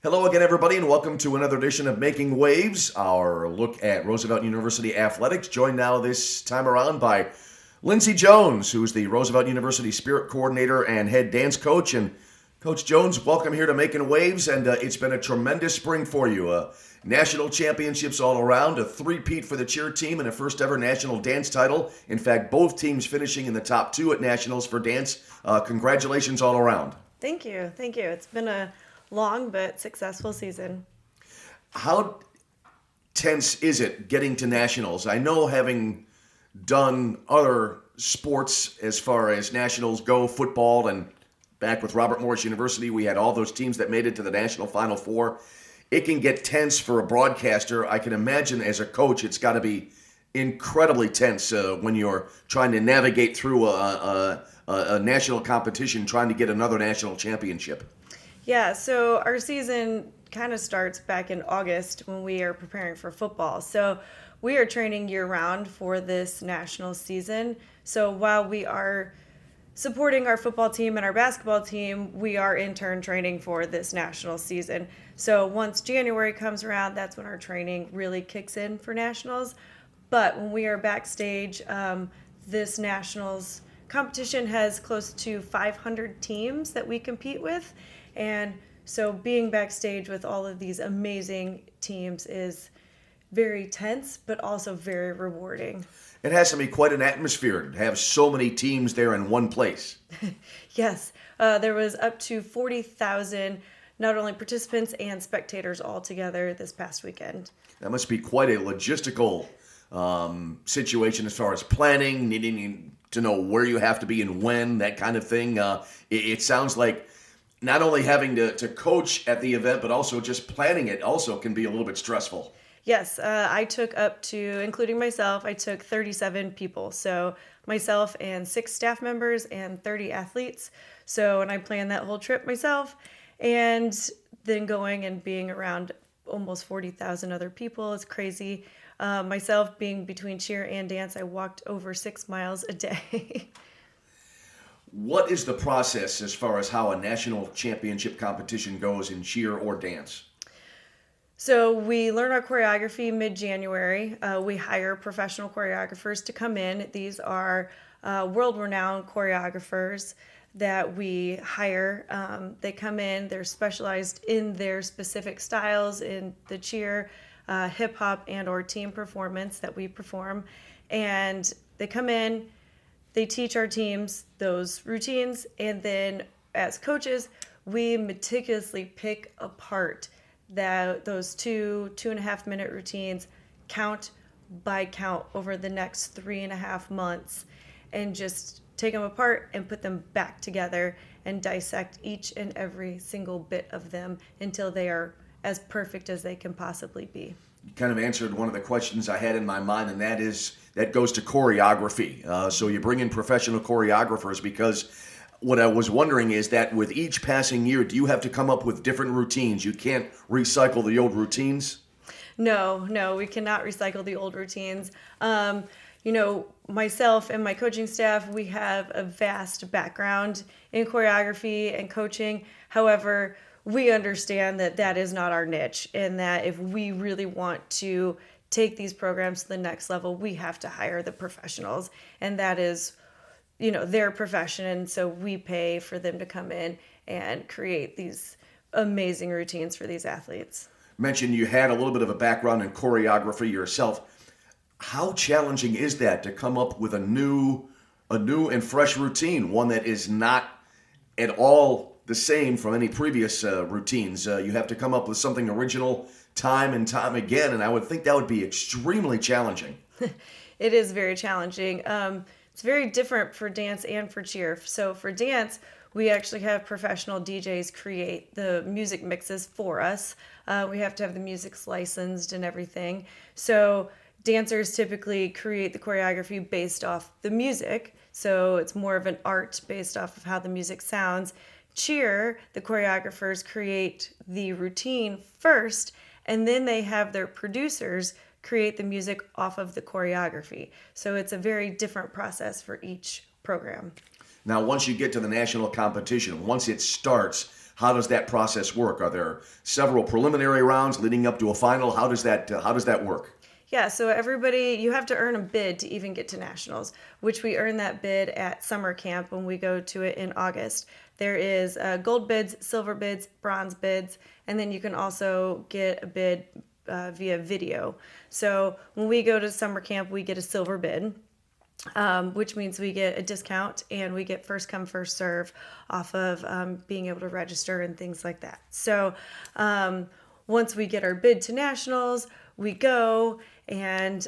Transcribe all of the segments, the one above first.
Hello again, everybody, and welcome to another edition of Making Waves, our look at Roosevelt University athletics, joined now this time around by Lindsey Jones, who's the Roosevelt University Spirit Coordinator and head dance coach. And Coach Jones, welcome here to Making Waves, and it's been a tremendous spring for you. National championships all around, a three-peat for the cheer team, and a first-ever national dance title. In fact, both teams finishing in the top two at nationals for dance. Congratulations all around. Thank you. Thank you. It's been a long but successful season. How tense is it getting to nationals? I know, having done other sports as far as nationals go, football, and back with Robert Morris University, we had all those teams that made it to the National Final Four. It can get tense for a broadcaster. I can imagine as a coach, it's got to be incredibly tense when you're trying to navigate through a national competition, trying to get another national championship. Yeah, so our season kind of starts back in August when we are preparing for football. So we are training year-round for this national season. So while we are supporting our football team and our basketball team, we are in turn training for this national season. So once January comes around, that's when our training really kicks in for nationals. But when we are backstage, this nationals competition has close to 500 teams that we compete with. And so being backstage with all of these amazing teams is very tense, but also very rewarding. It has to be quite an atmosphere to have so many teams there in one place. Yes, there was up to 40,000 not only participants and spectators all together this past weekend. That must be quite a logistical situation as far as planning, needing to know where you have to be and when, that kind of thing. It sounds like not only having to coach at the event, but also just planning it also can be a little bit stressful. Yes, I took up to, including myself, I took 37 people. So myself and 6 staff members and 30 athletes. So, and I planned that whole trip myself. And then going and being around almost 40,000 other people is crazy. Myself being between cheer and dance, I walked over 6 miles a day. What is the process as far as how a national championship competition goes in cheer or dance? So we learn our choreography mid-January. We hire professional choreographers to come in. These are world-renowned choreographers that we hire. They come in, they're specialized in their specific styles in the cheer, hip-hop, and or team performance that we perform. And they come in, they teach our teams those routines, and then as coaches, we meticulously pick apart those 2.5 minute routines, count by count over the next 3.5 months, and just take them apart and put them back together and dissect each and every single bit of them until they are as perfect as they can possibly be. You kind of answered one of the questions I had in my mind, and that goes to choreography. So you bring in professional choreographers, because what I was wondering is that with each passing year, do you have to come up with different routines? You can't recycle the old routines? No, we cannot recycle the old routines. Myself and my coaching staff, we have a vast background in choreography and coaching. However, we understand that that is not our niche, and that if we really want to take these programs to the next level, we have to hire the professionals, and that is, their profession. And so we pay for them to come in and create these amazing routines for these athletes. Mentioned you had a little bit of a background in choreography yourself. How challenging is that to come up with a new and fresh routine, one that is not at all the same from any previous routines? You have to come up with something original time and time again, and I would think that would be extremely challenging. It is very challenging. It's very different for dance and for cheer. So for dance, we actually have professional DJs create the music mixes for us. We have to have the music licensed and everything. So dancers typically create the choreography based off the music. So it's more of an art based off of how the music sounds. Cheer, the choreographers create the routine first, and then they have their producers create the music off of the choreography. So it's a very different process for each program. Now, once you get to the national competition, once it starts, How does that process work? Are there several preliminary rounds leading up to a final? How does that work? Yeah, so everybody, you have to earn a bid to even get to nationals, which we earn that bid at summer camp when we go to it in August. There is gold bids, silver bids, bronze bids, and then you can also get a bid via video. So when we go to summer camp, we get a silver bid, which means we get a discount and we get first come, first serve off of being able to register and things like that. So once we get our bid to nationals, we go and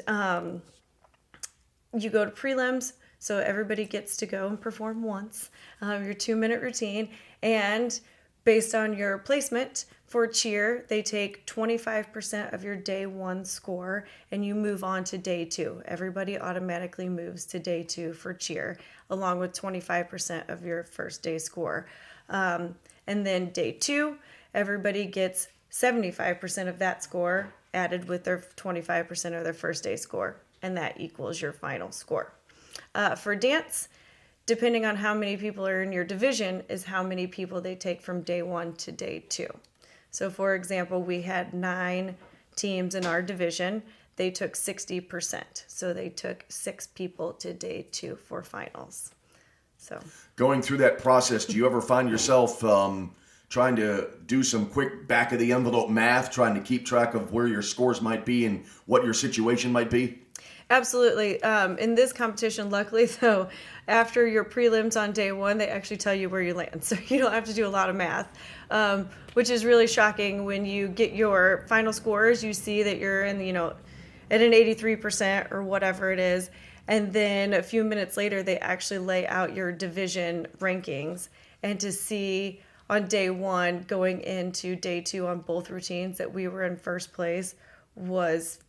you go to prelims. So everybody gets to go and perform once your 2-minute routine. And based on your placement for cheer, they take 25% of your day one score and you move on to day two. Everybody automatically moves to day two for cheer, along with 25% of your first day score. And then day two, everybody gets 75% of that score added with their 25% of their first day score, and that equals your final score. For dance, depending on how many people are in your division, is how many people they take from day one to day two. So for example, we had 9 teams in our division. They took 60%. So they took 6 people to day two for finals. So going through that process, do you ever find yourself trying to do some quick back of the envelope math, trying to keep track of where your scores might be and what your situation might be? Absolutely. In this competition, luckily, though, after your prelims on day one, they actually tell you where you land. So you don't have to do a lot of math, which is really shocking. When you get your final scores, you see that you're in, at an 83% or whatever it is. And then a few minutes later, they actually lay out your division rankings. And to see on day one going into day two on both routines that we were in first place was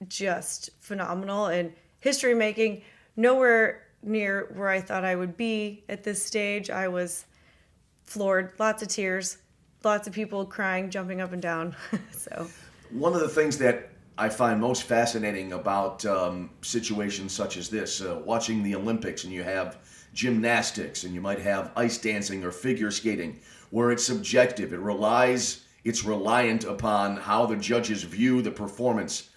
just phenomenal and history making. Nowhere near where I thought I would be at this stage. I was floored, lots of tears, lots of people crying, jumping up and down. So one of the things that I find most fascinating about situations such as this, watching the Olympics, and you have gymnastics and you might have ice dancing or figure skating, where it's subjective. It's reliant upon how the judges view the performance.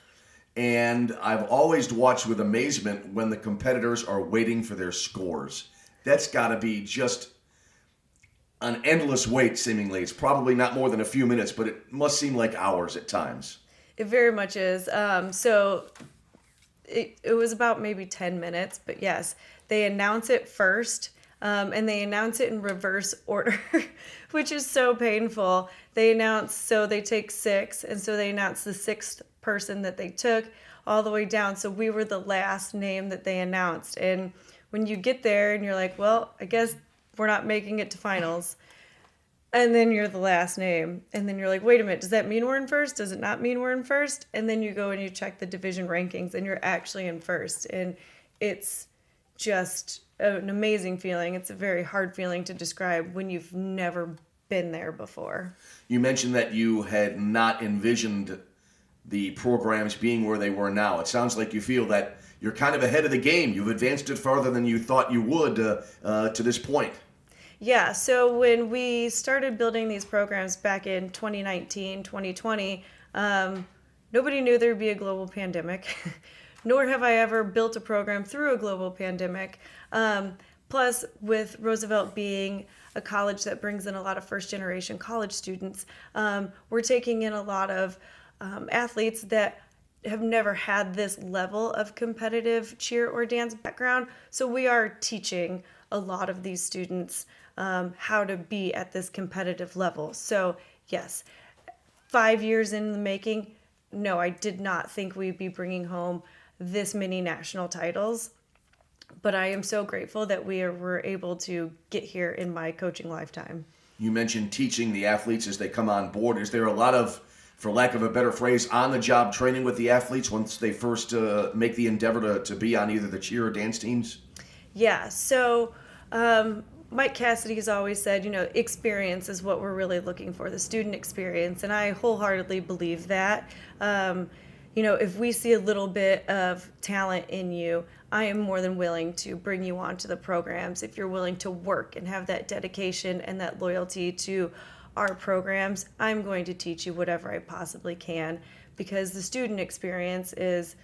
And I've always watched with amazement when the competitors are waiting for their scores. That's got to be just an endless wait, seemingly. It's probably not more than a few minutes, but it must seem like hours at times. It very much is. So it was about maybe 10 minutes, but yes, they announce it first, and they announce it in reverse order, which is so painful. So they take 6, and so they announce the 6th person that they took all the way down. So we were the last name that they announced. And when you get there and you're like, well, I guess we're not making it to finals. And then you're the last name. And then you're like, wait a minute, does that mean we're in first? Does it not mean we're in first? And then you go and you check the division rankings and you're actually in first. And it's just an amazing feeling. It's a very hard feeling to describe when you've never been there before. You mentioned that you had not envisioned the programs being where they were now. It sounds like you feel that you're kind of ahead of the game. You've advanced it farther than you thought you would to this point. Yeah, so when we started building these programs back in 2019, 2020, nobody knew there'd be a global pandemic, nor have I ever built a program through a global pandemic. Plus, with Roosevelt being a college that brings in a lot of first-generation college students, we're taking in a lot of athletes that have never had this level of competitive cheer or dance background. So we are teaching a lot of these students how to be at this competitive level. So yes, 5 years in the making, no, I did not think we'd be bringing home this many national titles. But I am so grateful that we were able to get here in my coaching lifetime. You mentioned teaching the athletes as they come on board. Is there a lot of, for lack of a better phrase, on-the-job training with the athletes once they first make the endeavor to be on either the cheer or dance teams? Yeah, so Mike Cassidy has always said, experience is what we're really looking for, the student experience, and I wholeheartedly believe that. If we see a little bit of talent in you, I am more than willing to bring you onto the programs if you're willing to work and have that dedication and that loyalty to our programs, I'm going to teach you whatever I possibly can, because the student experience is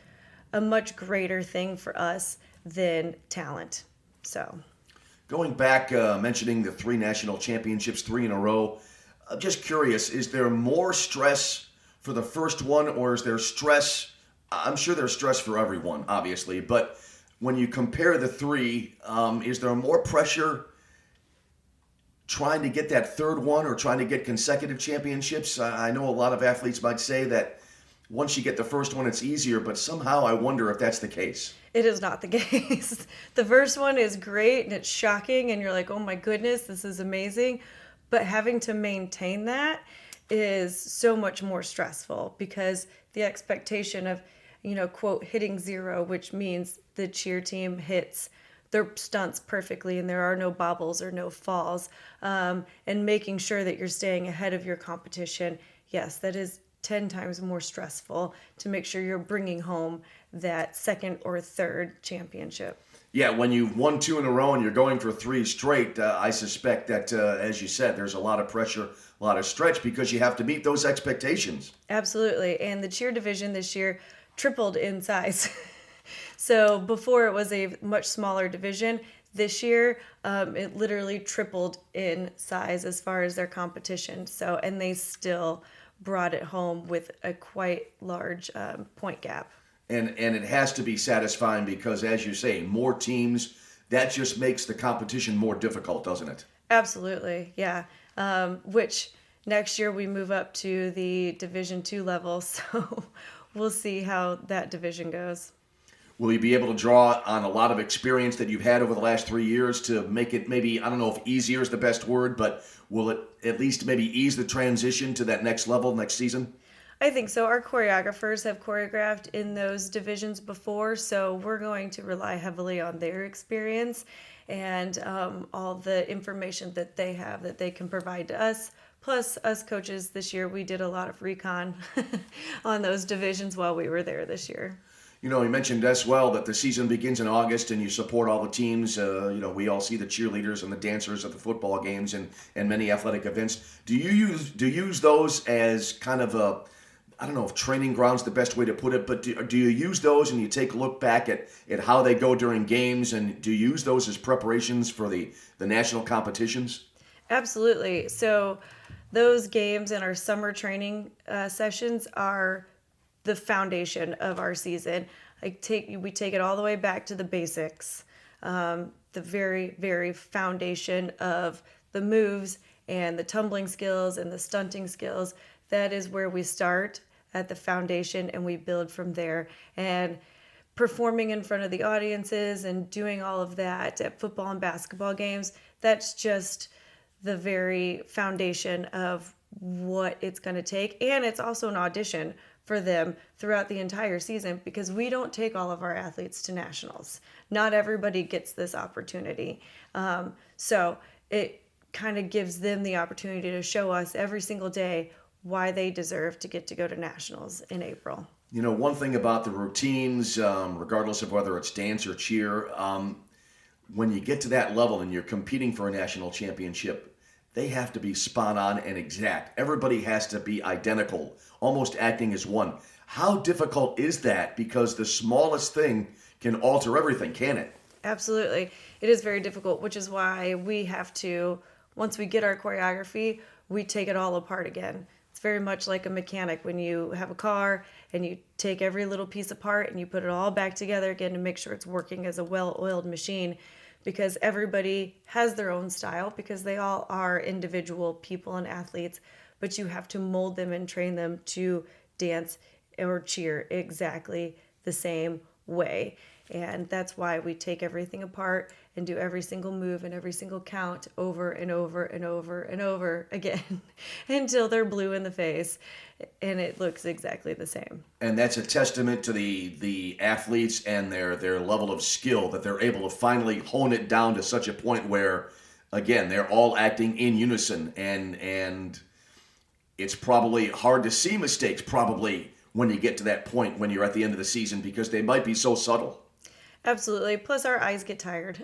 a much greater thing for us than talent. So, going back, mentioning the 3 national championships, 3 in a row, I'm just curious, is there more stress for the first one, or is there stress? I'm sure there's stress for everyone, obviously, but when you compare the 3, is there more pressure trying to get that third one or trying to get consecutive championships? I know a lot of athletes might say that once you get the first one, it's easier, but somehow I wonder if that's the case. it is not the case. The first one is great and it's shocking, and you're like, oh my goodness, this is amazing. But having to maintain that is so much more stressful, because the expectation of, quote, hitting 0, which means the cheer team hits their stunts perfectly and there are no bobbles or no falls, and making sure that you're staying ahead of your competition. Yes, that is 10 times more stressful to make sure you're bringing home that second or third championship. Yeah, when you've won 2 in a row and you're going for 3 straight, I suspect that, as you said, there's a lot of pressure, a lot of stretch, because you have to meet those expectations. Absolutely. And the cheer division this year tripled in size. So before it was a much smaller division. This year, it literally tripled in size as far as their competition. So, and they still brought it home with a quite large point gap. And it has to be satisfying because, as you say, more teams, that just makes the competition more difficult, doesn't it? Absolutely, yeah. Which next year we move up to the Division II level, so we'll see how that division goes. Will you be able to draw on a lot of experience that you've had over the last 3 years to make it maybe, I don't know if easier is the best word, but will it at least maybe ease the transition to that next level next season? I think so. Our choreographers have choreographed in those divisions before, so we're going to rely heavily on their experience and all the information that they have that they can provide to us. Plus, us coaches this year, we did a lot of recon on those divisions while we were there this year. You mentioned as well that the season begins in August and you support all the teams. We all see the cheerleaders and the dancers at the football games and many athletic events. Do you use those as kind of a, I don't know if training ground's the best way to put it, but do you use those and you take a look back at how they go during games, and do you use those as preparations for the national competitions? Absolutely. So those games and our summer training sessions are the foundation of our season. We take it all the way back to the basics, the very, very foundation of the moves and the tumbling skills and the stunting skills. That is where we start at the foundation, and we build from there. And performing in front of the audiences and doing all of that at football and basketball games, that's just the very foundation of what it's going to take. And it's also an audition for them throughout the entire season, because we don't take all of our athletes to nationals. Not everybody gets this opportunity. So it kind of gives them the opportunity to show us every single day why they deserve to get to go to nationals in April. One thing about the routines, regardless of whether it's dance or cheer, when you get to that level and you're competing for a national championship, they have to be spot on and exact. Everybody has to be identical, almost acting as one. How difficult is that? Because the smallest thing can alter everything, can it? Absolutely. It is very difficult, which is why we have to, once we get our choreography, we take it all apart again. It's very much like a mechanic when you have a car and you take every little piece apart and you put it all back together again to make sure it's working as a well-oiled machine, because everybody has their own style, because they all are individual people and athletes, but you have to mold them and train them to dance or cheer exactly the same way. And that's why we take everything apart and do every single move and every single count over and over and over and over again until they're blue in the face and it looks exactly the same. And that's a testament to the athletes and their level of skill, that they're able to finally hone it down to such a point where, again, they're all acting in unison. And it's probably hard to see mistakes probably when you get to that point when you're at the end of the season, because they might be so subtle. Absolutely. Plus, our eyes get tired.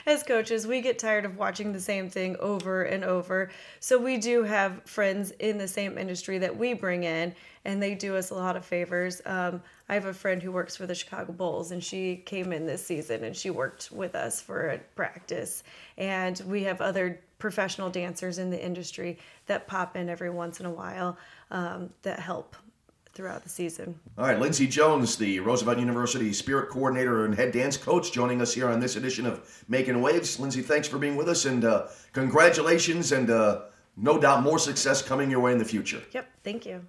As coaches, we get tired of watching the same thing over and over. So, we do have friends in the same industry that we bring in, and they do us a lot of favors. I have a friend who works for the Chicago Bulls, and she came in this season and she worked with us for a practice. And we have other professional dancers in the industry that pop in every once in a while that help throughout the season. All right, Lindsay Jones, the Roosevelt University Spirit Coordinator and Head Dance Coach, joining us here on this edition of Making Waves. Lindsay, thanks for being with us, and congratulations, and no doubt more success coming your way in the future. Yep, thank you.